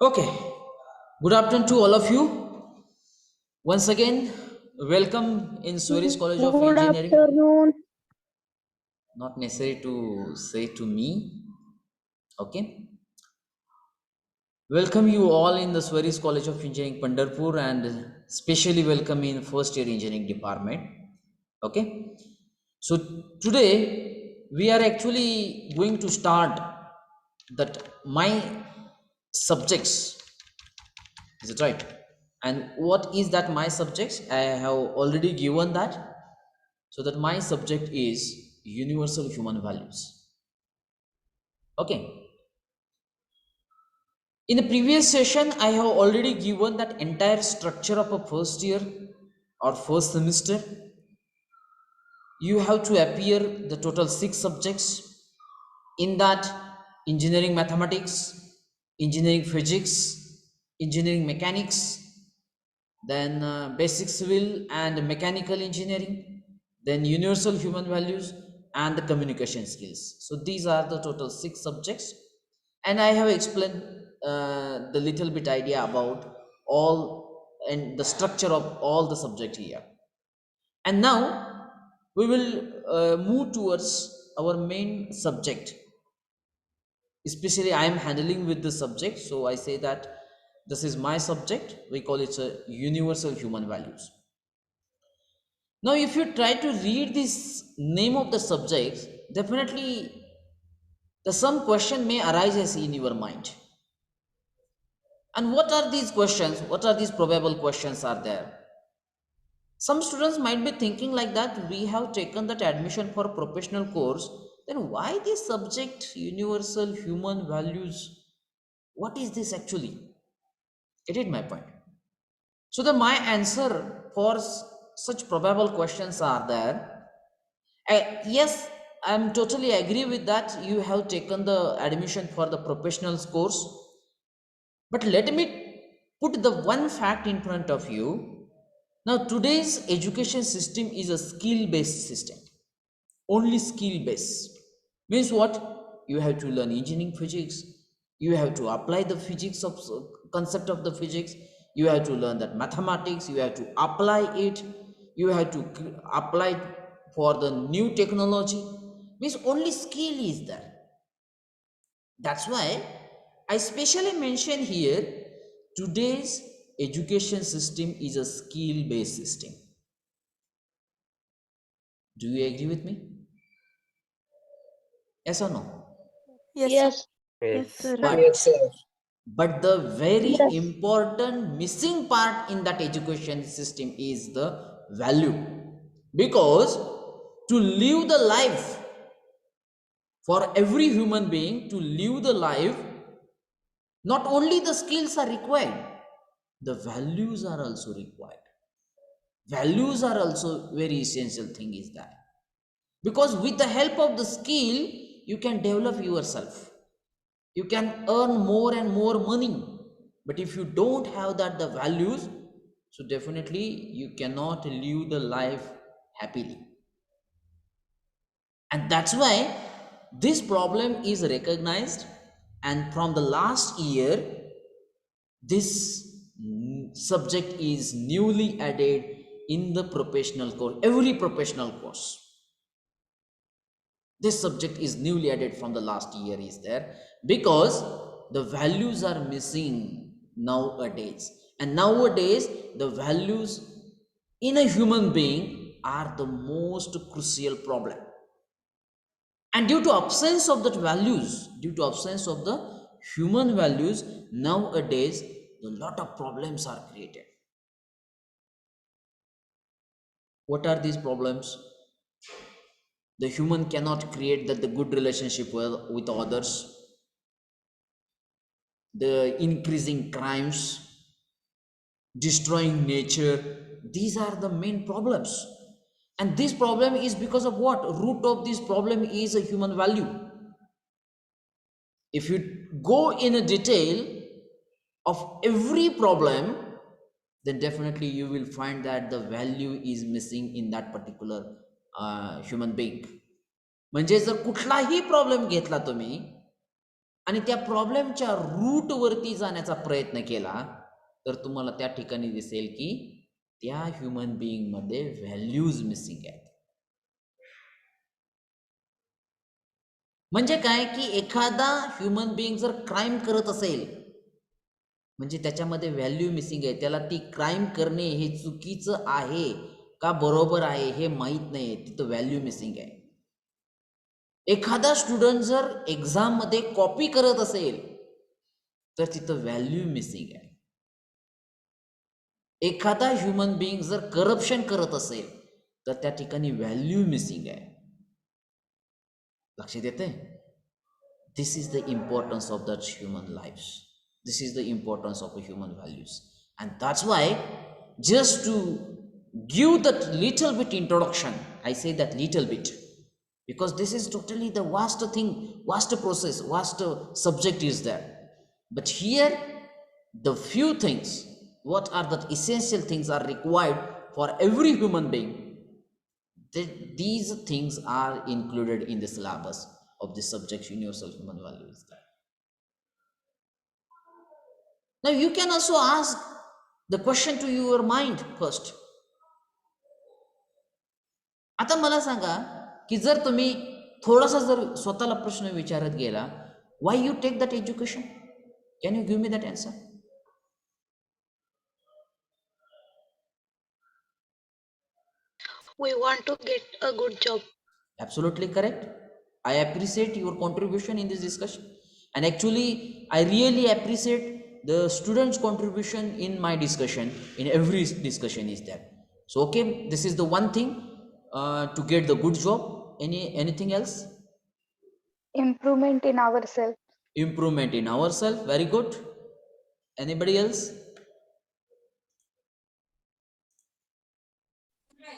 Okay, good afternoon to all of you. Once again, welcome in Sweris College of Good Engineering. afternoon. Not necessary to say to me. Okay, welcome you all in the Sweris College of Engineering Pandharpur and specially welcome in first year engineering department. Okay, so today we are actually going to start that my subjects. Is it right? And what is that my subjects? I have already given that. So that my subject is universal human values. Okay. In the previous session, I have already given that entire structure of a first year or first semester. You have to appear the total 6 subjects. In that, engineering mathematics, engineering physics, engineering mechanics, then basic civil and mechanical engineering, then universal human values and the communication skills. So these are the total 6 subjects, and I have explained the little bit idea about all and the structure of all the subject here. And now we will move towards our main subject. Especially I am handling with the subject, so I say that this is my subject. We call it a universal human values. Now, if you try to read this name of the subject, definitely the some question may arise in your mind. And what are these questions? What are these probable questions are there? Some students might be thinking like that we have taken that admission for professional course, then why this subject universal human values? What is this actually? Get it my point? So the my answer for such probable questions are there. Yes, I'm totally agree with that. You have taken the admission for the professionals course, but let me put the one fact in front of you. Now, today's education system is a skill-based system. Only skill-based means what? You have to learn engineering physics. You have to apply the physics of concept of the physics. You have to learn that mathematics. You have to apply it. You have to apply for the new technology. Means only skill is there. That's why I specially mention here today's education system is a skill based system. Do you agree with me? Yes or no? Yes, sir. Yes, yes, Yes. sir. But Right. Yes, sir. the very Yes. important missing part in that education system is the value. Because to live the life, for every human being to live the life, not only the skills are required, the values are also required. Values are also very essential thing is that, because with the help of the skill you can develop yourself, you can earn more and more money. But if you don't have that the values, so definitely you cannot live the life happily. And that's why this problem is recognized, and from the last year this subject is newly added in the professional course. Every professional course, this subject is newly added from the last year is there, because the values are missing nowadays. And nowadays the values in a human being are the most crucial problem. And due to absence of that values, due to absence of the human values, nowadays a lot of problems are created. What are these problems? The human cannot create the good relationship with others, the increasing crimes, destroying nature. These are the main problems. And this problem is because of what? Root of this problem is a human value. If you go in a detail of every problem, then definitely you will find that the value is missing in that particular human being. म्हणजे जर कुठलाही problem घेतला तुम्ही, आणि त्या प्रॉब्लेमच्या रूटवरती जाण्याचा प्रयत्न केला तर तुम्हाला त्या ठिकाणी दिसेल की त्या ह्युमन बिईंगमध्ये व्हॅल्यूज मिसिंग आहेत. म्हणजे काय की एखादा ह्युमन बिईंग जर क्राईम करत असेल म्हणजे त्याच्यामध्ये व्हॅल्यू मिसिंग आहे. त्याला ती क्राईम करणे हे चुकीचं आहे का बरोबर आहे हे माहीत नाही, तिथं व्हॅल्यू मिसिंग आहे. एखादा स्टुडंट जर एक्झाममध्ये कॉपी करत असेल तर तिथं व्हॅल्यू मिसिंग आहे. एखादा ह्युमन बिईंग जर करप्शन करत असेल तर त्या ठिकाणी व्हॅल्यू मिसिंग आहे. लक्षात येते? दिस इज द इम्पॉर्टन्स ऑफ दट human lives. This is the importance of human values, and that's why just to give that little bit introduction, I say that little bit because this is totally the vast thing, vast process, vast subject is there. But here the few things, what are the essential things are required for every human being, these things are included in the syllabus of the subject universal human values there. Now you can also ask the question to your mind first. आता मला सांगा की जर तुम्ही थोडासा जर स्वतःला प्रश्न विचारत गेला, why you take that education? Can you give me that answer? We want to get a good job. Absolutely correct. I appreciate your contribution in this discussion, and actually I really appreciate the students' contribution in my discussion. In every discussion is there. So okay, this is the one thing to get the good job. Anything else? Improvement in ourselves. Improvement in ourselves. Very good. Anybody else?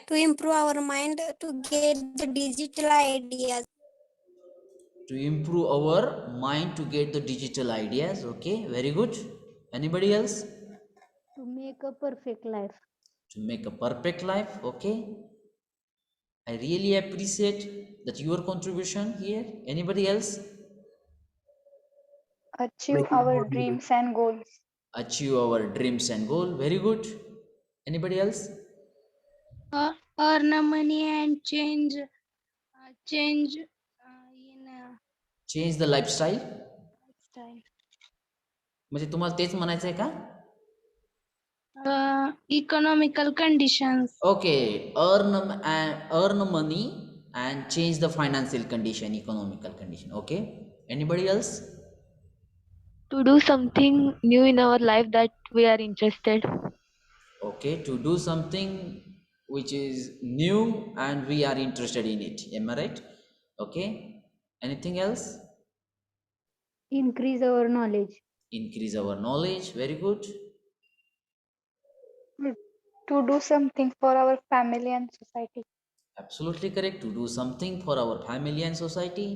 To improve our mind to get the digital ideas. To improve our mind to get the digital ideas. Okay, very good. Anybody else? To make a perfect life. To make a perfect life. Okay, I really appreciate that your contribution here. Anybody else? Achieve our dreams and goals. Achieve our dreams and goal. Very good. Anybody else? Earn money and change in Change the lifestyle. lifestyle. म्हणजे तुम्हाला तेच म्हणायचं आहे का? Economical conditions. Okay, earn money and change the financial condition, economical condition. Okay, anybody else? To do something new in our life that we are interested. Okay, to do something which is new and we are interested in it. Am I right? Okay, anything else? Increase our knowledge. Increase our knowledge. Very good. To do something for our family and society. Absolutely correct. To do something for our family and society.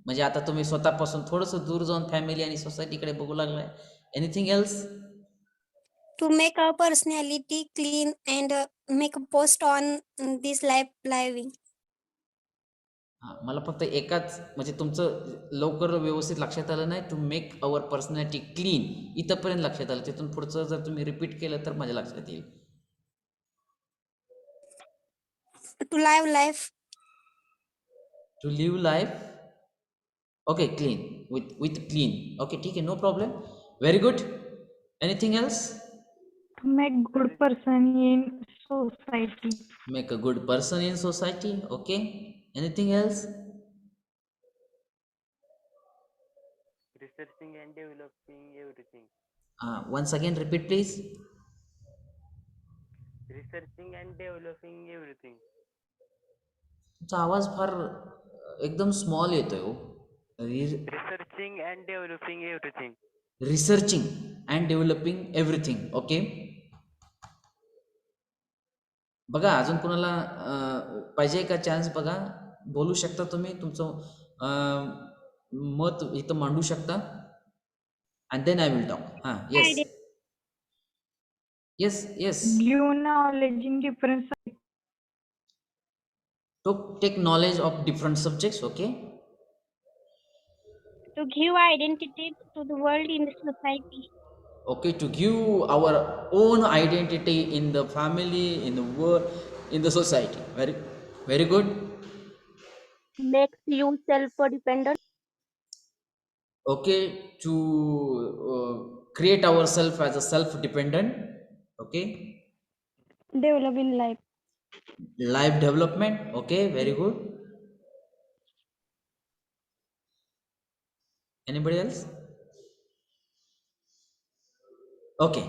म्हणजे आता तुम्ही स्वतःपासून थोडंसं दूर जाऊन family आणि सोसायटीकडे बघू लागलाय. Anything else? To make our personality clean and make a post on this life living. हां, मला फक्त एकाच म्हणजे तुमचं लवकर व्यवस्थित लक्षात आलं नाही. To make our personality clean इथंपर्यंत लक्षात आलं. तिथून पुढचं जर तुम्ही रिपीट केलं तर माझ्या लक्षात येईल. To live life. To live life. Okay, clean with clean. Okay, ठीक आहे, no problem. Very good. Anything else? To make good person in society. Make a good person in society. Okay, anything else? Researching and developing everything. Once again repeat please. Researching and developing everything. तुमचा आवाज फार एकदम small येतोय हो. Researching and developing everything. Researching and developing everything. Okay, बघा अजून कोणाला पाहिजे का चान्स? बघा, बोलू शकता तुम्ही, तुमचं मत इथं मांडू शकता. And then I will talk. हां, yes yes yes. Give knowledge in different subjects. To take knowledge of different subjects. Okay, To give identity to the world in the society. Okay, to give our own identity in the family, in the world, in the society. Very, very good. Makes you self-dependent. Okay, to create ourselves as a self-dependent. Okay, Develop in life. life development. Okay, very good. Anybody else? Okay,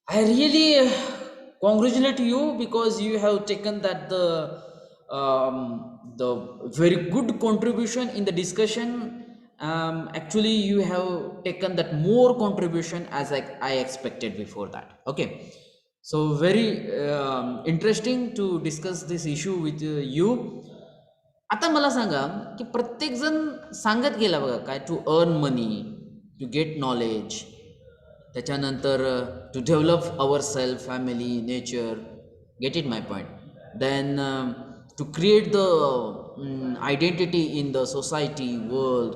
I really congratulate you because you have taken that the very good contribution in the discussion. Actually, you have taken that more contribution as I expected before that. Okay, so very interesting to discuss this issue with you. आता मला सांगा की प्रत्येकजण सांगत गेला बघा काय to earn money, to get knowledge, त्याच्यानंतर to develop our self, family, nature, get it my point, then to create the identity in the society, world,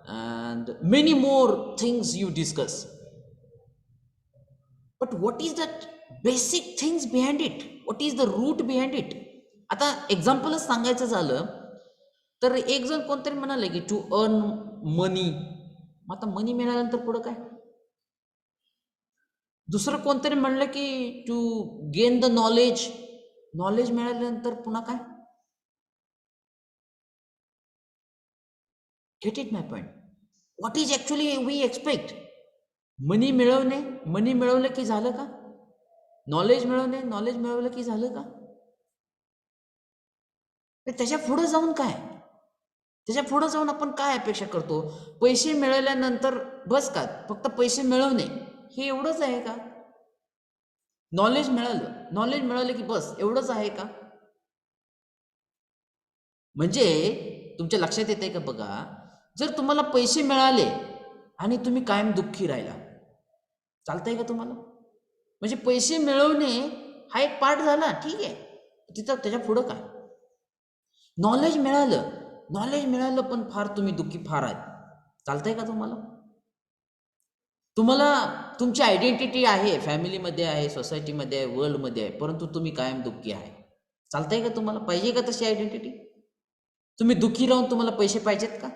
and many more things you discuss. But what is that basic things behind it? What is the root behind it? आता एक्झाम्पलच सांगायचं झालं तर एक जण कोणतरी म्हणाले की टू अर्न मनी, मग आता मनी मिळाल्यानंतर पुढं काय? दुसरं कोणतरी म्हणलं की to gain the knowledge, knowledge मिळाल्यानंतर पुन्हा काय? Get it my point? What is actually we expect? Money मिळवणे, मनी मिळवलं की झालं का? नॉलेज मिळवणे, नॉलेज मिळवलं की झालं का? त्याच्या पुढं जाऊन काय? त्याच्या पुढं जाऊन आपण काय अपेक्षा करतो? पैसे मिळवल्यानंतर बस का फक्त पैसे मिळवणे हे एवढंच आहे का? नॉलेज मिळालं, नॉलेज मिळालं की बस एवढंच आहे का? म्हणजे तुमच्या लक्षात येते का बघा, जर तुम्हाला पैसे मिळाले आणि तुम्ही कायम दुःखी राहिला, चालतंय का तुम्हाला? म्हणजे पैसे मिळवणे हा एक पार्ट झाला, ठीक आहे, तिथं त्याच्या पुढं काय? नॉलेज मिळालं, नॉलेज मिळालं पण फार तुम्ही दुःखी फार आहेत, चालतंय का तुम्हाला? तुम्हाला तुमची आयडेंटिटी आहे, फॅमिलीमध्ये आहे, सोसायटीमध्ये आहे, वर्ल्डमध्ये आहे, परंतु तुम्ही कायम दुःखी आहे, चालतंय का तुम्हाला? पाहिजे का तशी आयडेंटिटी? तुम्ही दुःखी राहून तुम्हाला पैसे पाहिजेत का?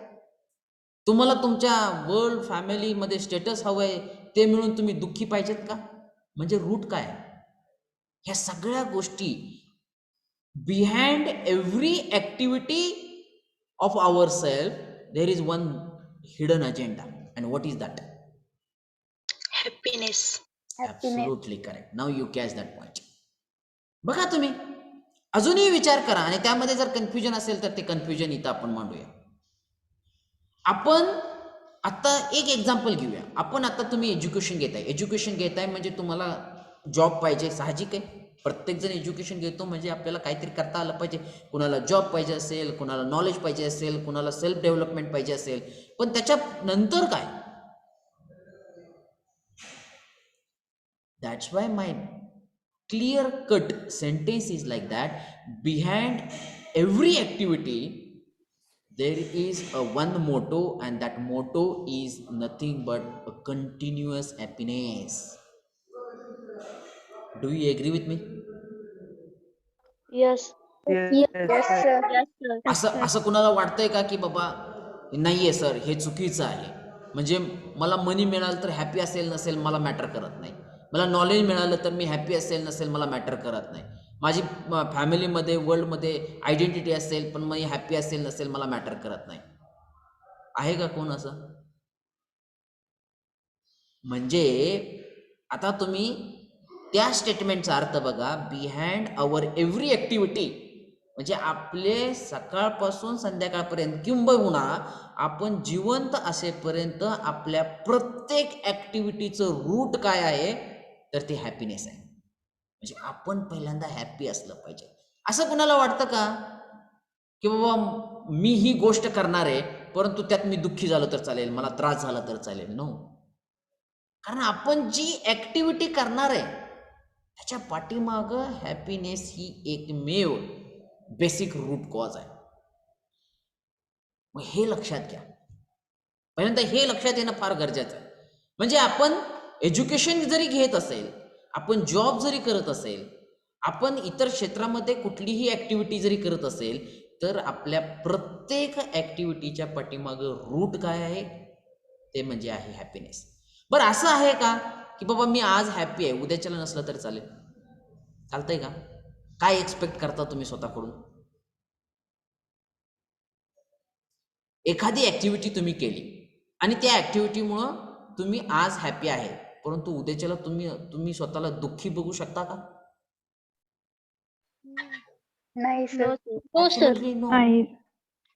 तुम्हाला तुमच्या वर्ल्ड फॅमिलीमध्ये स्टेटस हवं आहे ते मिळून तुम्ही दुःखी पाहिजेत का? म्हणजे रूट काय? ह्या सगळ्या गोष्टी behind every activity of ourselves there is one hidden agenda, and what is that? Happiness. Absolutely correct. Now you catch that point. बघा तुम्ही अजूनही विचार करा आणि त्यामध्ये जर कन्फ्युजन असेल तर ते कन्फ्युजन इथं आपण मांडूया. आपण आता एक एक्झाम्पल घेऊया. आपण आता तुम्ही एज्युकेशन घेताय, एज्युकेशन घेताय म्हणजे तुम्हाला जॉब पाहिजे, साहजिक आहे. प्रत्येकजण एज्युकेशन घेतो म्हणजे आपल्याला काहीतरी करता आलं पाहिजे. कुणाला जॉब पाहिजे असेल, कुणाला नॉलेज पाहिजे असेल, कुणाला सेल्फ डेव्हलपमेंट पाहिजे असेल, पण त्याच्या नंतर काय? That's why my clear cut sentence is like that. Behind every activity there is a one motto, and that motto is nothing but a continuous happiness. Do you agree with me? Yes. Yes, Yes, sir. sir. Yes, sir. असं कुणाला वाटतंय का की बाबा नाहीये sir हे चुकीचं आहे, म्हणजे मला मनी मिळालं तर हॅपी असेल नसेल मला मॅटर करत नाही, मला नॉलेज मिळालं तर मी हॅपी असेल नसेल मला मॅटर करत नाही, माझी फॅमिलीमध्ये वर्ल्डमध्ये आयडेंटिटी असेल पण मी हॅपी असेल नसेल मला मॅटर करत नाही? आहे का कोण असं? म्हणजे आता तुम्ही त्या स्टेटमेंटचा अर्थ बघा. बिहाइंड आवर एव्हरी ॲक्टिव्हिटी म्हणजे आपले सकाळपासून संध्याकाळपर्यंत किंबहुना आपण जिवंत असेपर्यंत आपल्या प्रत्येक ॲक्टिव्हिटीचं रूट काय आहे तर ते हॅपीनेस आहे. म्हणजे आपण पहिल्यांदा हॅपी असलं पाहिजे. असं कुणाला वाटतं का की बाबा मी ही गोष्ट करणार आहे परंतु त्यात मी दुःखी झालो तर चालेल, मला त्रास झाला तर चालेल? नो. कारण आपण जी ॲक्टिव्हिटी करणार आहे त्याच्या पाठीमागं हॅपीनेस ही एकमेव बेसिक रूट कॉज आहे. मग हे लक्षात घ्या. पहिल्यांदा हे लक्षात येणं फार गरजेचं आहे. म्हणजे आपण एज्युकेशन जरी घेत असेल, आपण जॉब जरी करत असेल, आपण इतर क्षेत्रामध्ये कुठलीही ॲक्टिव्हिटी जरी करत असेल, तर आपल्या प्रत्येक ॲक्टिव्हिटीच्या पाठीमागं रूट काय आहे, ते म्हणजे आहे हॅपीनेस. बरं असं आहे का की बाबा मी आज हॅपी आहे, उद्याच्याला नसलं तरी चालेल? चालतंय का? काय एक्सपेक्ट करता तुम्ही स्वतःकडून? एखादी ॲक्टिव्हिटी तुम्ही केली आणि त्या ॲक्टिव्हिटीमुळं तुम्ही आज हॅपी आहे, परंतु उद्याच्याला तुम्ही स्वतःला दुःखी बघू शकता का? नाही sir. No, sir. Absolutely no. नाही.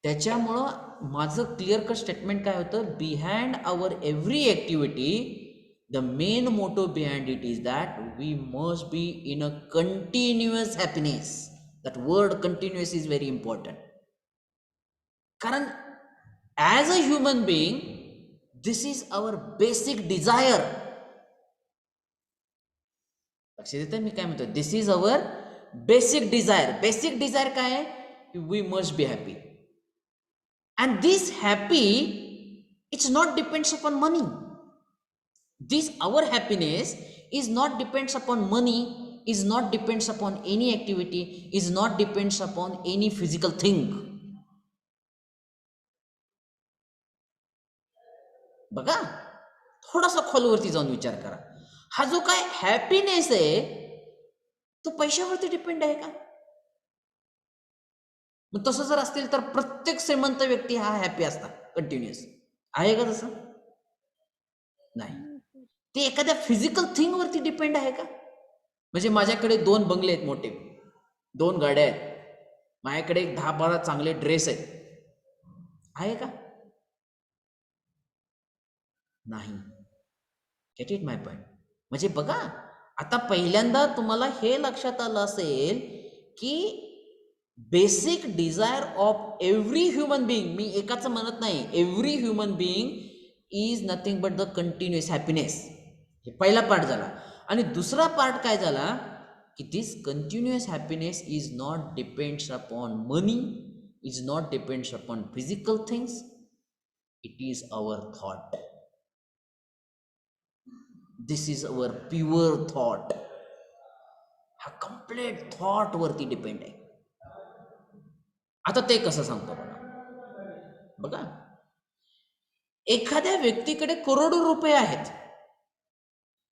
त्याच्यामुळं माझं क्लिअर कट स्टेटमेंट काय होतं, behind our every activity the main motto behind it is that we must be in a continuous happiness. That word continuous is very important. कारण as a human being this is our basic desire. लक्षात येतं मी काय म्हणतो? This is our basic desire. Basic desire काय आहे? We must be happy. And this happy, it's not depends upon money. This our happiness is not depends upon money, is not depends upon any activity, is not depends upon any physical thing. बघा, थोडासा खोलवरती जाऊन विचार करा. हा जो काय happiness आहे तो पैशावरती डिपेंड आहे का? मग तसं जर असतील तर प्रत्येक श्रीमंत व्यक्ती हा हॅपी असता कंटिन्युअस आहे का? तसं नाही. ते एखाद्या फिजिकल थिंग वरती डिपेंड आहे का? म्हणजे माझ्याकडे 2 बंगले आहेत, मोठे 2 गाड्या आहेत, माझ्याकडे 10-12 चांगले ड्रेस आहेत, आहे का? नाही. Gate it my point? म्हणजे बघा, आता पहिल्यांदा तुम्हाला हे लक्षात आलं असेल की basic desire of every human being, मी एकाचं म्हणत नाही, every human being is nothing but the continuous happiness. हे पहिला पार्ट झाला. आणि दुसरा पार्ट काय झाला की this continuous happiness is not depends upon money, is not depends upon physical things, it is our thought. This is our pure thought. हा complete thought वरती डिपेंड आहे. आता ते कसं सांगतो बघा, एखाद्या व्यक्तीकडे करोडो रुपये आहेत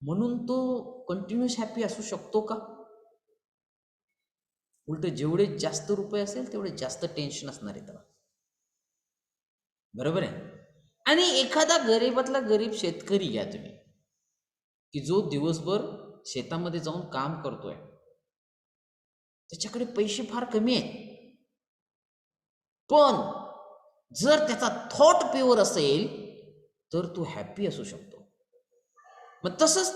म्हणून तो कंटिन्युअस हॅपी असू शकतो का? उलट जेवढे जास्त रुपये असेल तेवढे जास्त टेन्शन असणार आहे त्याला. बरोबर आहे? आणि एखादा गरीबातला गरीब शेतकरी घ्या तुम्ही, की जो दिवसभर शेतामध्ये जाऊन काम करतोय, त्याच्याकडे पैसे फार कमी आहेत, पण जर त्याचा थॉट प्युअर असेल तर तो हॅपी असू शकतो. मग तसंच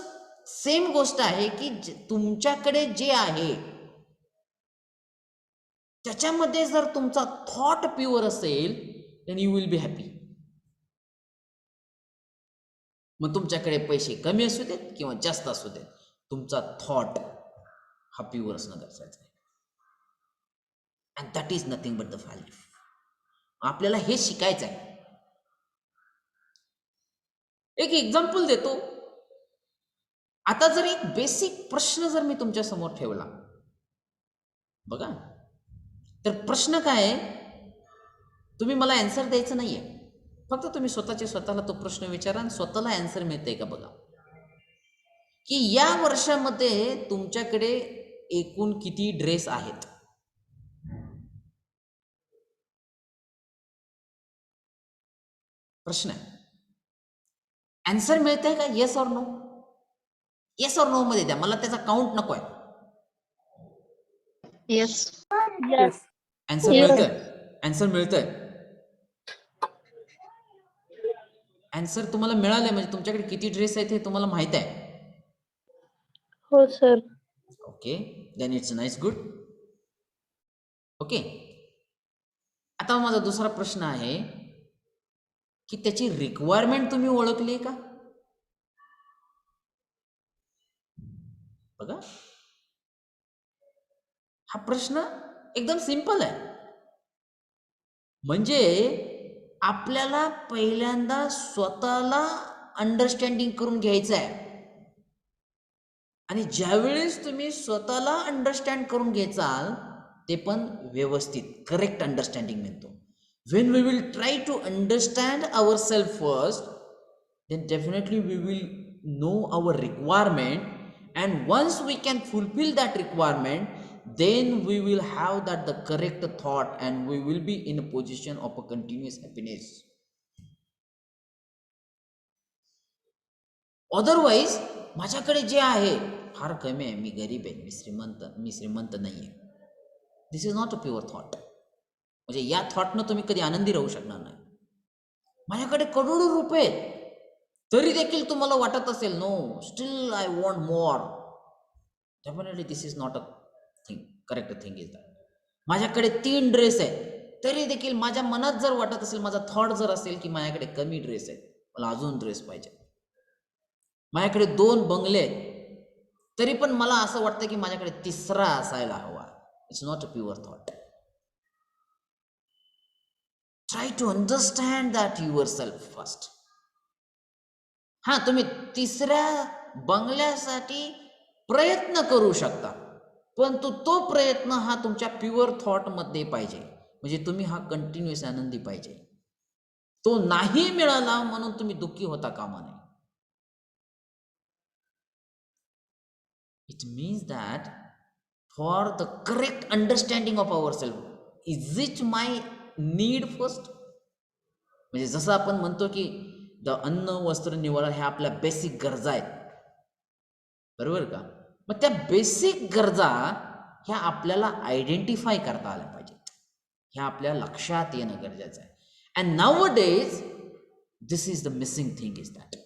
सेम गोष्ट आहे की तुमच्याकडे जे आहे त्याच्यामध्ये जर तुमचा थॉट प्युअर असेल then you will be happy. मग तुमच्याकडे पैसे कमी असू देत किंवा जास्त असू देत, तुमचा थॉट हा प्युअर असणं गरजेचं आहे. And that is nothing but the value. आपल्याला हे शिकायचं आहे. एक एक्झाम्पल देतो. आता जर एक बेसिक प्रश्न जर मी तुमच्या समोर ठेवला बघा, तर प्रश्न काय आहे, तुम्ही मला अँसर द्यायचं नाहीये, फक्त तुम्ही स्वतःला तो प्रश्न विचारा आणि स्वतःला अँसर मिळते का बघा, की या वर्षामध्ये तुमच्याकडे एकूण किती ड्रेस आहेत? प्रश्न आहे. अँसर मिळतंय का? Yes or no? Yes or no मध्ये द्या, मला त्याचा काउंट नको आहे. Yes. Yes. अँसर मिळतंय? अँसर मिळतंय? अँसर तुम्हाला मिळालंय म्हणजे तुमच्याकडे किती ड्रेस आहेत हे तुम्हाला माहित आहे. हो sir. Okay, then it's nice, good. Okay, आता माझा दुसरा प्रश्न आहे की त्याची रिक्वायरमेंट तुम्ही ओळखली का? बघा, हा प्रश्न एकदम सिंपल आहे. म्हणजे आपल्याला पहिल्यांदा स्वतःला अंडरस्टँडिंग करून घ्यायचं आहे. आणि ज्यावेळेस तुम्ही स्वतःला अंडरस्टँड करून घ्याल ते पण व्यवस्थित करेक्ट अंडरस्टँडिंग म्हणतो. When we will try to understand ourselves first, then definitely we will know our requirement, and once we can fulfill that requirement, then we will have that the correct thought and we will be in a position of a continuous happiness. Otherwise, माझ्याकडे जे आहे फार कमी आहे, मी गरीब आहे, मी श्रीमंत नाही आहे, this is not a pure thought. म्हणजे या थॉटनं तुम्ही कधी आनंदी राहू शकणार नाही. माझ्याकडे करोडो रुपये तरी देखील तुम्हाला वाटत असेल no still I want more, definitely this is not a thing. Correct thing is that. माझ्याकडे 3 ड्रेस आहे तरी देखील माझ्या मनात जर वाटत असेल, माझा थॉट जर असेल की माझ्याकडे कमी ड्रेस आहेत, मला अजून ड्रेस पाहिजे. माझ्याकडे 2 बंगले आहेत तरी पण मला असं वाटतं की माझ्याकडे 3रा असायला हवा. It's not a pure thought. Try to understand that yourself first. हां, तुम्ही 3ऱ्या बंगल्यासाठी प्रयत्न करू शकता, परंतु तो प्रयत्न हा तुमच्या प्युअर थॉटमध्ये पाहिजे. म्हणजे तुम्ही हा कंटिन्युअस आनंदी पाहिजे. तो नाही मिळाला म्हणून तुम्ही दुःखी होता कामा नये. It means that for the correct understanding of ourselves, is it my need first? म्हणजे जसं आपण म्हणतो की द अन्न वस्त्र निवारा ह्या आपल्या बेसिक गरजा आहेत, बरोबर का? मग त्या बेसिक गरजा ह्या आपल्याला आयडेंटिफाय करता आल्या पाहिजेत. ह्या आपल्या लक्षात येणं गरजेचं आहे. And now a days this is the missing thing is that.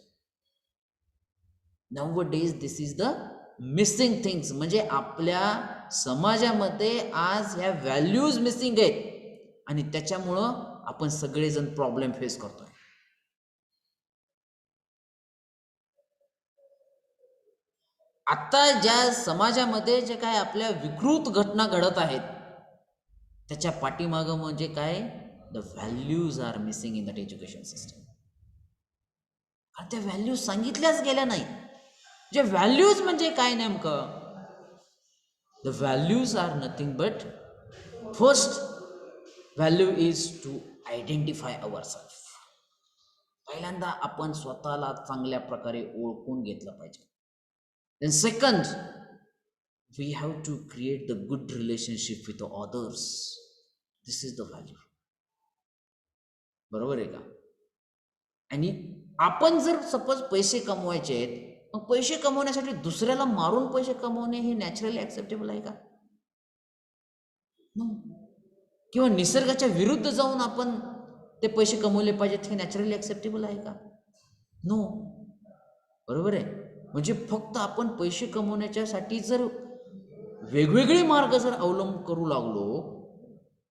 Now a days this is the missing things. म्हणजे आपल्या समाजामध्ये आज ह्या व्हॅल्यूज मिसिंग आहेत आणि त्याच्यामुळं आपण सगळेजण प्रॉब्लेम फेस करतोय. आता ज्या समाजामध्ये जे काय आपल्या विकृत घटना घडत आहेत त्याच्या पाठीमागं म्हणजे काय, the values are missing in that education system. कारण त्या व्हॅल्यूज सांगितल्याच गेल्या नाहीत. जे व्हॅल्यूज म्हणजे काय नेमकं, the values are nothing but first value is to identify our self. पहिल्यांदा आपण स्वतःला चांगल्या प्रकारे ओळखून घेतलं पाहिजे. Then second, we have to create the good relationship with others. This is the value. बरोबर आहे का? आणि आपण जर सपोज पैसे कमवायचे आहेत, मग पैसे कमवण्यासाठी दुसऱ्याला मारून पैसे कमवणे हे नॅचरली ॲक्सेप्टेबल आहे का? किंवा निसर्गाच्या विरुद्ध जाऊन आपण ते पैसे कमवले पाहिजेत हे नॅचरली ॲक्सेप्टेबल आहे का? नो. बरोबर आहे. म्हणजे फक्त आपण पैसे कमवण्याच्यासाठी जर वेगवेगळे मार्ग जर अवलंब करू लागलो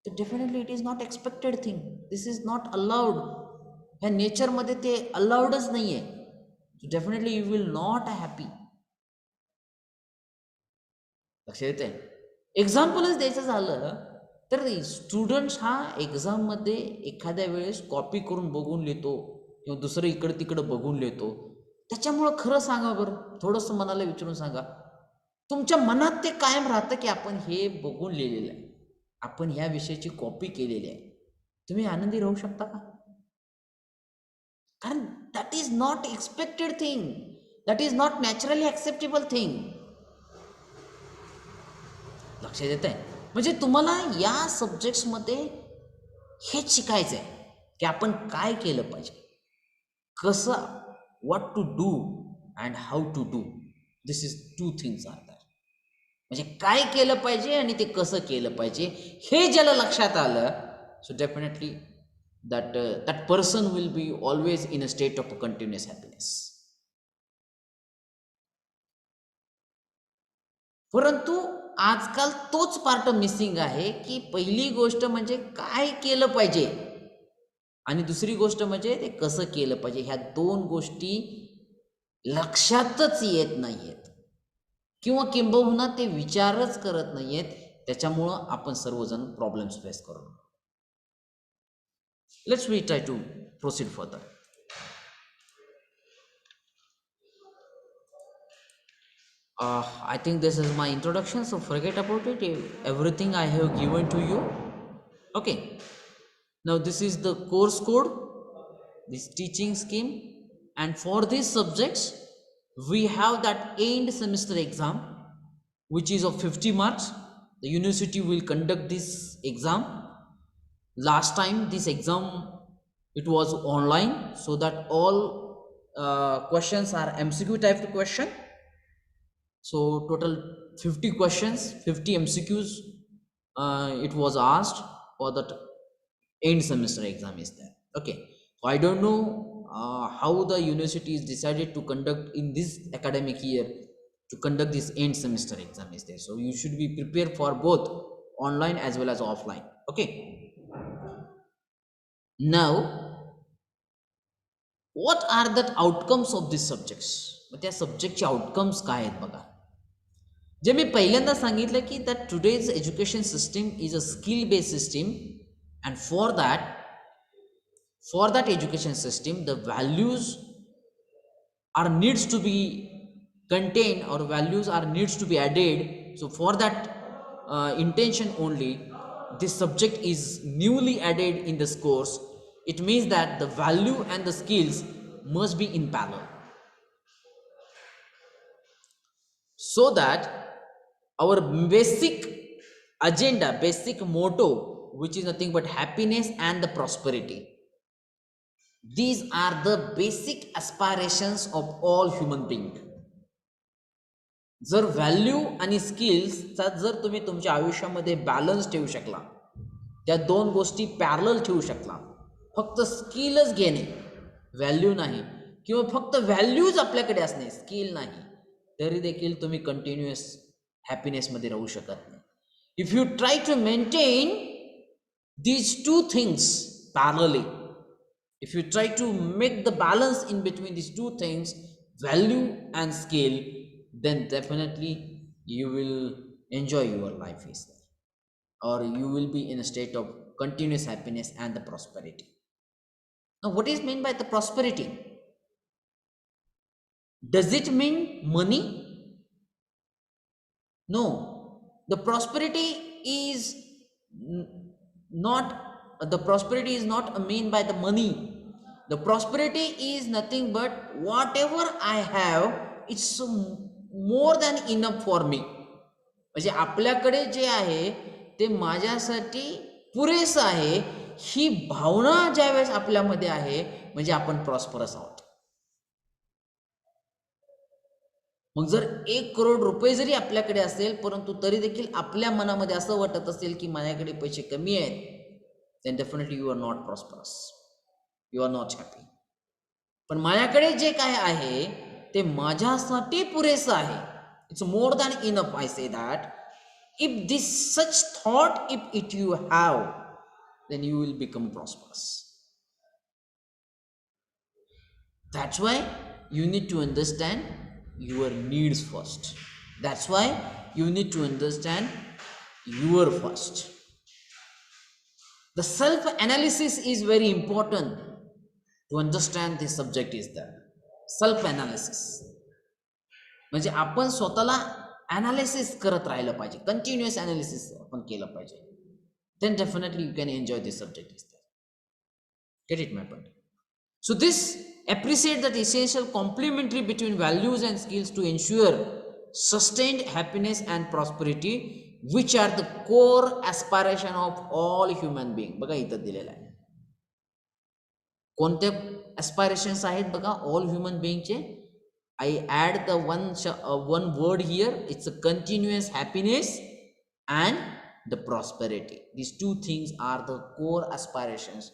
तर definitely it is not expected thing. This is not allowed. ह्या नेचरमध्ये ते अलाउडच नाही आहे. Definitely you will not happy. लक्षात येते. एक्झाम्पलच द्यायचं झालं तर स्टुडंट्स हा एक्झाममध्ये एखाद्या वेळेस कॉपी करून बघून लिहितो किंवा दुसरं इकडं तिकडं बघून लिहितो. त्याच्यामुळं खरं सांगा बरं, थोडंसं मनाला विचारून सांगा, तुमच्या मनात ते कायम राहतं की आपण हे बघून लिहिलेलं आहे, आपण ह्या विषयाची कॉपी केलेली आहे. तुम्ही आनंदी राहू शकता का? कारण that is not expected thing. That is not naturally acceptable thing. लक्षात येत आहे. म्हणजे तुम्हाला या सब्जेक्ट्समध्ये हेच शिकायचं आहे की आपण काय केलं पाहिजे, कसं, what to do and how to do. This is 2 things are that. म्हणजे काय केलं पाहिजे आणि ते कसं केलं पाहिजे हे ज्याला लक्षात आलं, so definitely that person will be always in a state of continuous happiness. परंतु आजकाल तोच पार्ट मिसिंग आहे की पहिली गोष्ट म्हणजे काय केलं पाहिजे आणि दुसरी गोष्ट म्हणजे ते कसं केलं पाहिजे. ह्या 2 गोष्टी लक्षातच येत नाहीयेत किंवा किंबहुना ते विचारच करत नाहीयेत. त्याच्यामुळं आपण सर्वजण प्रॉब्लेम्स फेस करू. Let's we try to proceed further. I think this is my introduction, so forget about it. Everything I have given to you. Okay. Now this is the course code, this teaching scheme, and for these subjects, we have that end semester exam, which is of 50 marks. The university will conduct this exam. Last time this exam, it was online, so that all questions are MCQ type question. So total 50 questions, 50 MCQs it was asked for that end semester exam is there. Okay, so I don't know how the university is decided to conduct in this academic year to conduct this end semester exam is there. So you should be prepared for both online as well as offline. Okay, now what are the outcomes of these subjects? मग त्या सब्जेक्टचे outcomes काय आहेत बघा. जे मी पहिल्यांदा सांगितलं की that today's education system is a skill based system, and for that education system the values are needs to be contained, or values are needs to be added. So for that intention only this subject is newly added in this course. It means that the value and the skills must be in parallel, so that our basic agenda, basic motto, which is nothing but happiness and the prosperity, these are the basic aspirations of all human being. जर value आणि स्किल्सचा जर तुम्ही तुमच्या आयुष्यामध्ये balance ठेवू शकला, त्या दोन गोष्टी पॅरलल ठेवू शकला, फक्त स्किलच घेणे, व्हॅल्यू नाही, किंवा फक्त व्हॅल्यूज आपल्याकडे असणे, स्किल नाही, तरी देखील तुम्ही कंटिन्युअस हॅपीनेसमध्ये राहू शकत नाही. If you try to maintain these two things parallelly, if you try to make the balance in between these two things, value and skill, then definitely you will enjoy your life is there, or you will be in a state of continuous happiness and the prosperity. Now what is meant by the prosperity? Does it mean money? No, the prosperity is not mean by the money. The prosperity is nothing but whatever I have, it's more than enough for me. म्हणजे आपल्याकडे जे आहे ते माझ्यासाठी पुरेसं आहे, ही भावना ज्यावेळेस आपल्यामध्ये आहे म्हणजे आपण प्रॉस्परस आहोत. मग जर 1 करोड रुपये जरी आपल्याकडे असेल, परंतु तरी देखील आपल्या मनामध्ये असं वाटत असेल की माझ्याकडे पैसे कमी आहेत, then definitely you are not prosperous, you are not happy. पण माझ्याकडे जे काय आहे ते माझ्यासाठी पुरेसं आहे, it's more than enough. I say that if this such thought, if it you have, then you will become prosperous. That's why you need to understand your needs first. That's why you need to understand your first. The self analysis is very important to understand this subject is that self analysis. म्हणजे आपण स्वतःला analysis करत राहिलं पाहिजे, continuous analysis आपण केलं पाहिजे, then definitely you can enjoy this subject is there. Get it my point? So this appreciate that essential complementary between values and skills to ensure sustained happiness and prosperity, which are the core aspiration of all human being. बघा इथं दिलेलं आहे कोणते aspirations आहेत बघा all human being चे. I add the one word here, it's a continuous happiness and the prosperity. These two things are the core aspirations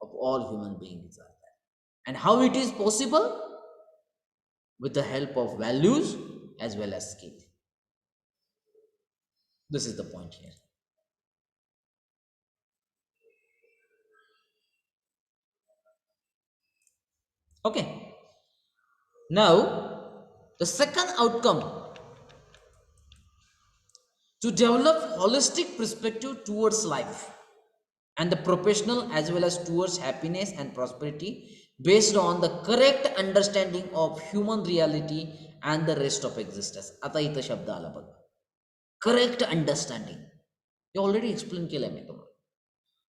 of all human beings. And how it is possible? With the help of values as well as skill. This is the point here. Okay. Now, the second outcome, to develop holistic perspective towards life and the professional as well as towards happiness and prosperity based on the correct understanding of human reality and the rest of existence. आता इथं शब्द आला बघा, correct understanding. हे already explain केलंय मी तुम्हाला.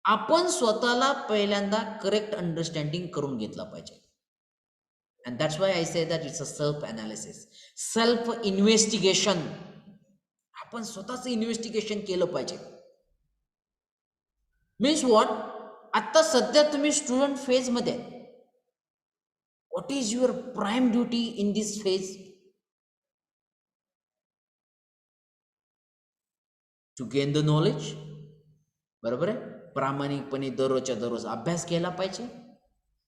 आपण स्वतःला पहिल्यांदा करेक्ट अंडरस्टँडिंग करून घेतला पाहिजे. And that's why I say that it's a self analysis, self investigation. आपण स्वतःच इन्व्हेस्टिगेशन केलं पाहिजे. मीन्स व्हॉट, आता सध्या तुम्ही स्टुडंट फेज मध्ये, what is your prime duty in this phase? To gain the knowledge. बरोबर आहे. प्रामाणिकपणे दररोजच्या दररोज अभ्यास केला पाहिजे,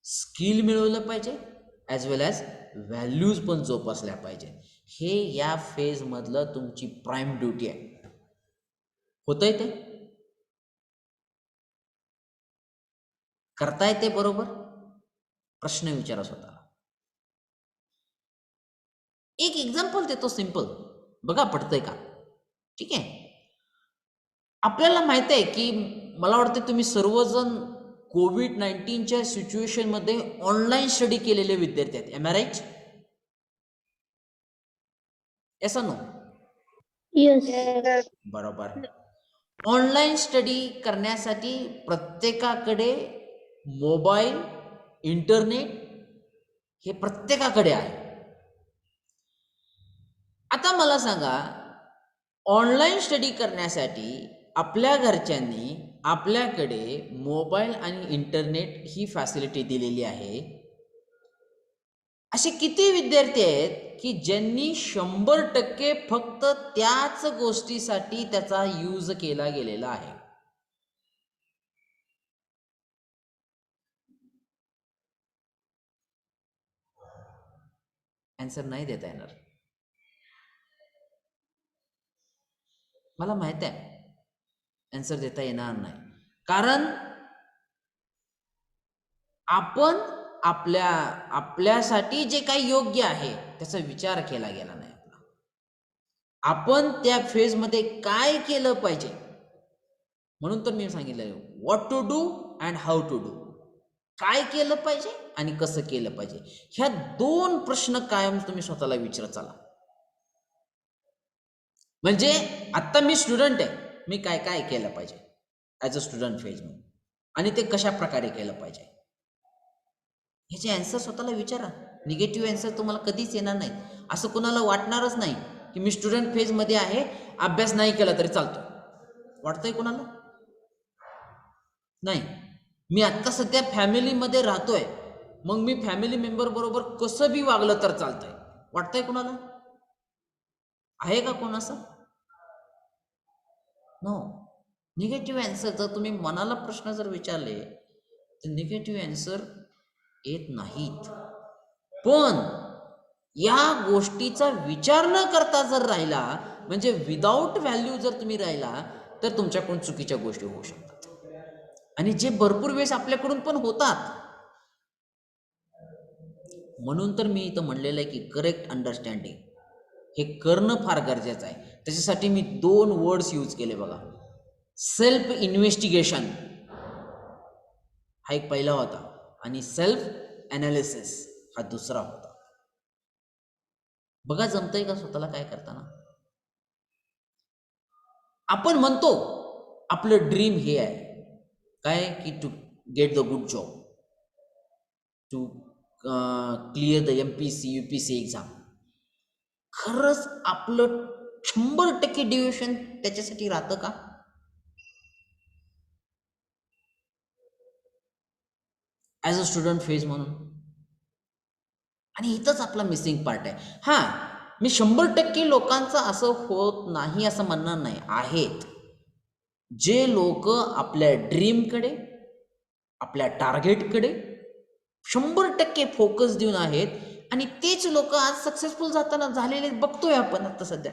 स्किल मिळवलं पाहिजे, ॲज वेल ॲज व्हॅल्यूज पण जोपासल्या पाहिजे. हे या फेज मधलं तुमची प्राइम ड्युटी आहे. होतंय ते? करताय ते बरोबर? प्रश्न विचारा स्वतःला. एक एक्झाम्पल देतो सिंपल, बघा पटतंय का. ठीक आहे. आपल्याला माहित आहे की मला वाटतं तुम्ही सर्वजण कोविड-19च्या सिच्युएशन मध्ये ऑनलाईन स्टडी केलेले विद्यार्थी आहेत. Am I right? Yes no? Yes. बरोबर. ऑनलाईन स्टडी करण्यासाठी प्रत्येकाकडे मोबाईल, इंटरनेट हे प्रत्येकाकडे आहे. आता मला सांगा, ऑनलाईन स्टडी करण्यासाठी आपल्या घरच्यांनी आपल्याकडे मोबाईल आणि इंटरनेट ही फॅसिलिटी दिलेली आहे. असे किती विद्यार्थी आहेत की ज्यांनी 100% फक्त त्याच गोष्टीसाठी त्याचा यूज केला गेलेला आहे? आन्सर नाही देता येणार. मला माहित आहे आन्सर देता येणार नाही, कारण आपण आपल्यासाठी जे काही योग्य आहे त्याचा विचार केला गेला नाही. आपण त्या फेज मध्ये काय केलं पाहिजे, म्हणून तर मी सांगितलं what to do and how to do. काय केलं पाहिजे आणि कसं केलं पाहिजे, ह्या दोन प्रश्न कायम तुम्ही स्वतःला विचारत चला. म्हणजे आता मी स्टुडंट आहे, मी काय काय केलं पाहिजे ॲज अ स्टुडंट फेज मध्ये, आणि ते कशा प्रकारे केलं पाहिजे, ह्याचे आन्सर स्वतःला विचारा. निगेटिव्ह आन्सर तुम्हाला कधीच येणार नाहीत. असं कुणाला वाटणारच नाही की मी स्टुडंट फेज मध्ये आहे, अभ्यास नाही केला तरी चालतो. वाटतंय कुणाला? नाही. मी आत्ता सध्या फॅमिलीमध्ये राहतोय, मग मी फॅमिली मेंबर बरोबर कसं बी वागलं तर चालतंय, वाटतंय कुणाला? आहे का कोण असं? नो. निगेटिव्ह आन्सर, जर तुम्ही मनाला प्रश्न जर विचारले तर निगेटिव्ह आन्सर येत नाहीत. पण या गोष्टीचा विचार न करता जर राहिला, म्हणजे विदाऊट व्हॅल्यू जर तुम्ही राहिला, तर तुमच्याकडून चुकीच्या गोष्टी होऊ शकतात, आणि जे भरपूर वेळेस आपल्याकडून पण होतात. म्हणून तर मी इथं म्हणलेलं आहे की करेक्ट अंडरस्टँडिंग हे करणं फार गरजेचं आहे. त्याच्यासाठी मी 2 वर्ड्स यूज केले बघा. सेल्फ इन्व्हेस्टिगेशन हा एक पहिला होता, आणि सेल्फ ॲनालिसिस हा दुसरा होता. बघा जमतंय का स्वतःला काय करताना? आपण म्हणतो आपलं ड्रीम हे आहे काय, की to get the good job, to clear the MPC UPC exam. खरंच आपलं 100% डिव्होशन त्याच्यासाठी राहतं का? ॲज अ स्टुडंट फेज म्हणून. आणि इथंच आपला मिसिंग पार्ट आहे. हां, मी 100% लोकांचं असं होत नाही असं म्हणणार नाही. आहेत जे लोक आपल्या ड्रीमकडे, आपल्या टार्गेटकडे 100% फोकस देऊन आहेत, आणि तेच लोक आज सक्सेसफुल जाताना झालेले बघतोय आपण आता सध्या.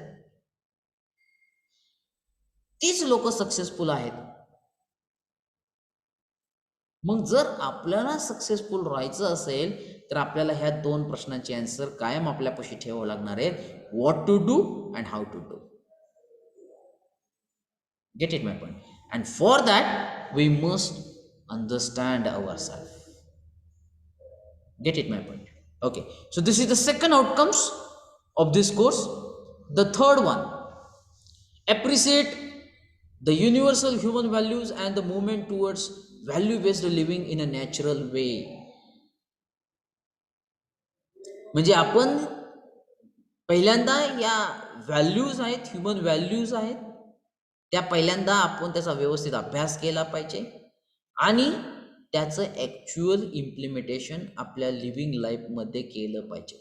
तेच लोक सक्सेसफुल आहेत. मग जर आपल्याला सक्सेसफुल राहायचं असेल तर आपल्याला ह्या 2 प्रश्नांचे आन्सर कायम आपल्यापाशी ठेवावं लागणार आहे. What to do and how to do. Get it my point. And for that we must understand ourselves. Get it, my point? Okay, so this is the second outcomes of this course. The third one, appreciate the universal human values and the movement towards value based living in a natural way. म्हणजे आपण पहिल्यांदा या values आहेत, human values आहेत, त्या पहिल्यांदा आपण त्याचा व्यवस्थित अभ्यास केला पाहिजे आणि त्याचं ॲक्च्युअल इम्प्लिमेंटेशन आपल्या लिव्हिंग लाईफमध्ये केलं पाहिजे.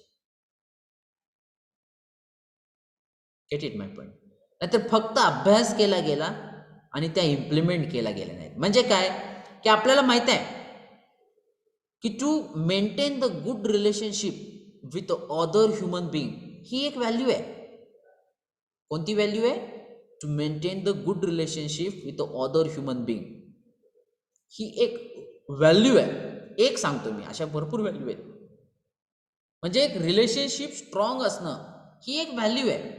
Gate it my point? नाहीतर फक्त अभ्यास केला गेला आणि त्या इम्प्लिमेंट केल्या गेल्या नाहीत. म्हणजे काय की आपल्याला माहित आहे की to maintain the good relationship with other human being ही एक व्हॅल्यू आहे. कोणती व्हॅल्यू आहे? To maintain the good relationship with other human being ही एक व्हॅल्यू आहे. एक सांगतो मी, अशा भरपूर व्हॅल्यू आहेत. म्हणजे एक रिलेशनशिप स्ट्रॉंग असणं ही एक व्हॅल्यू आहे.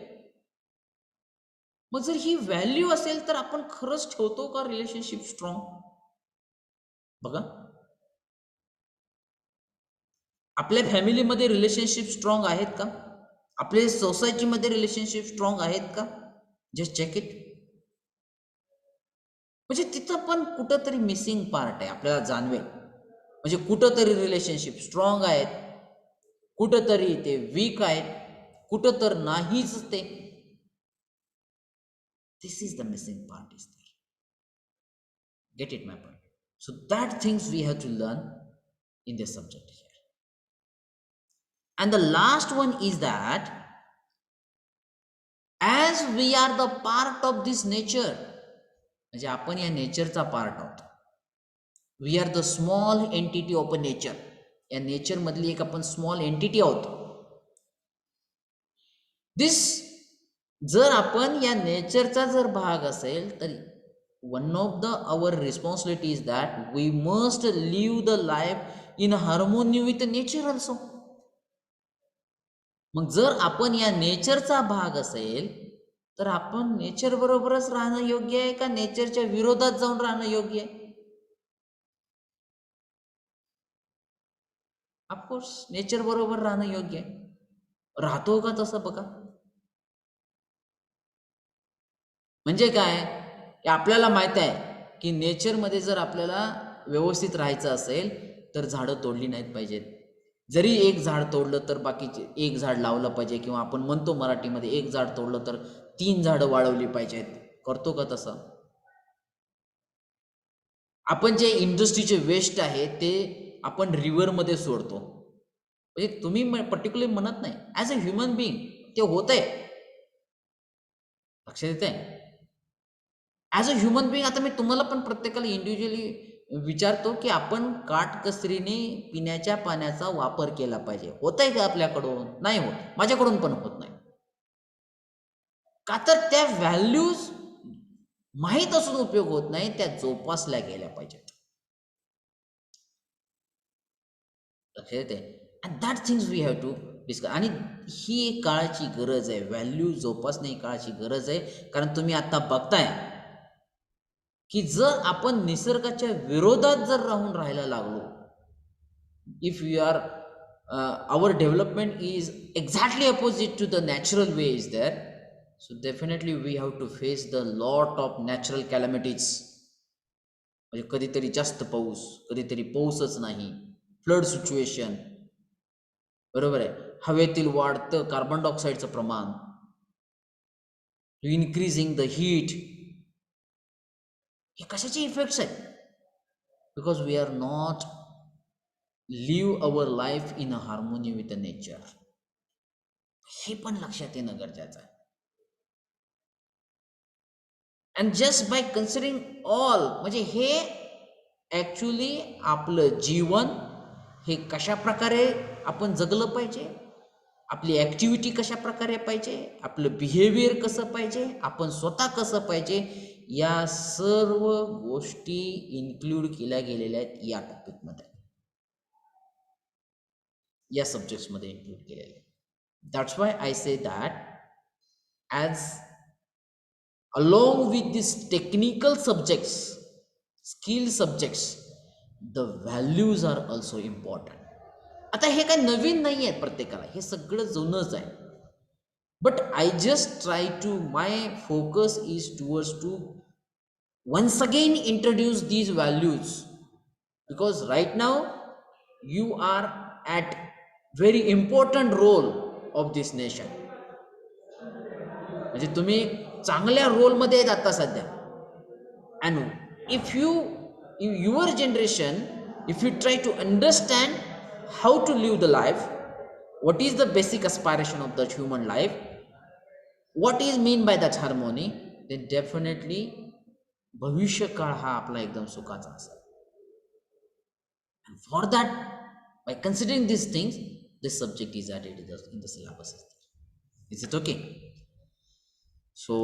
मग जर ही व्हॅल्यू असेल तर आपण खरंच ठेवतो का रिलेशनशिप स्ट्रॉंग? बघा, आपल्या फॅमिलीमध्ये रिलेशनशिप स्ट्रॉंग आहेत का? आपल्या सोसायटीमध्ये रिलेशनशिप स्ट्रॉंग आहेत का? Just check it. म्हणजे तिथं पण कुठंतरी मिसिंग पार्ट आहे, आपल्याला जाणवेल. म्हणजे कुठंतरी रिलेशनशिप स्ट्रॉंग आहेत, कुठंतरी ते वीक आहेत, कुठं तर नाहीच ते. This is the missing part is there. Get it, my point? So that things we have to learn in this subject here. And the last one is that as we are the part of this nature, म्हणजे आपण या नेचरचा part आहोत. We are the small entity of a nature. या nature मधली एक आपण small entity आहोत. दिस जर आपण या नेचरचा जर भाग असेल तर one of the our responsibility is that we must live the life in harmony with nature also. मग जर आपण या नेचरचा भाग असेल तर आपण नेचर बरोबरच राहणं योग्य आहे का नेचरच्या विरोधात जाऊन राहणं योग्य आहे? ऑफकोर्स नेचर बरोबर राहणं योग्य आहे. राहतो का तसं? बघा, म्हणजे काय की आपल्याला माहित आहे की नेचरमध्ये जर आपल्याला व्यवस्थित राहायचं असेल तर झाडं तोडली नाहीत पाहिजेत. जरी एक झाड तोडलं तर बाकीचे एक झाड लावलं पाहिजे, किंवा आपण म्हणतो मराठीमध्ये एक झाड तोडलं तर 3 झाडं वाढवली पाहिजेत. करतो का तसं? आपण जे इंडस्ट्रीचे वेस्ट आहे ते आपण रिव्हरमध्ये सोडतो. म्हणजे तुम्ही पर्टिक्युलरली म्हणत नाही, ॲज अ ह्युमन बिईंग ते होत आहे. लक्षात येत आहे? ॲज अ ह्युमन बिईंग आता मी तुम्हाला पण प्रत्येकाला इंडिव्हिज्युअली विचारतो की आपण काटकसरीने पिण्याच्या पाण्याचा वापर केला पाहिजे. होत आहे का आपल्याकडून? नाही होत. माझ्याकडून पण होत नाही. का तर त्या व्हॅल्यूज माहीत असून उपयोग होत नाही, त्या जोपासल्या गेल्या पाहिजेत. लक्षात येते? And that things we have to discuss. आणि ही एक काळाची गरज आहे. व्हॅल्यू जोपासणे ही काळाची गरज आहे. कारण तुम्ही आता बघताय की जर आपण निसर्गाच्या विरोधात जर राहून राहायला लागलो, if you are our development is exactly opposite to the natural way is there, so definitely we have to face the lot of natural calamities. म्हणजे कधीतरी जास्त पाऊस, कधीतरी पाऊसच नाही, फ्लड सिच्युएशन, बरोबर आहे, हवेतील वाढतं कार्बन डायऑक्साईडचं प्रमाण, इन्क्रीजिंग द हीट. हे कशाचे इफेक्ट्स आहेत? Because we are not live our life in a harmony with the nature. हे पण लक्षात येणं गरजेचं आहे. And just by considering all, म्हणजे हे ॲक्च्युली आपलं जीवन हे कशा प्रकारे आपण जगलं पाहिजे, आपली ॲक्टिव्हिटी कशा प्रकारे पाहिजे, आपलं बिहेवियर कसं पाहिजे, आपण स्वतः कसं पाहिजे, या सर्व गोष्टी इन्क्लूड केल्या गेलेल्या आहेत या टॉपिकमध्ये, या सब्जेक्ट्समध्ये इन्क्लूड केलेल्या आहेत. That's why I say that as along with these technical subjects skill subjects, the values are also important. आता हे काय नवीन नाही आहे प्रत्येकाला, हे सगळं जुनंच आहे. But I just try to, my focus is towards to once again introduce these values, because right now you are at very important role of this nation. म्हणजे तुम्ही चांगल्या रोलमध्ये आहेत आता सध्या. And if you your generation, if you try to understand how to live the life, what is the basic aspiration of the human life, what is mean by that harmony, then definitely भविष्य काळ हा आपला एकदम सुखाचा असेल. And for that, by considering these things, this subject is added in the syllabus. Is it okay? So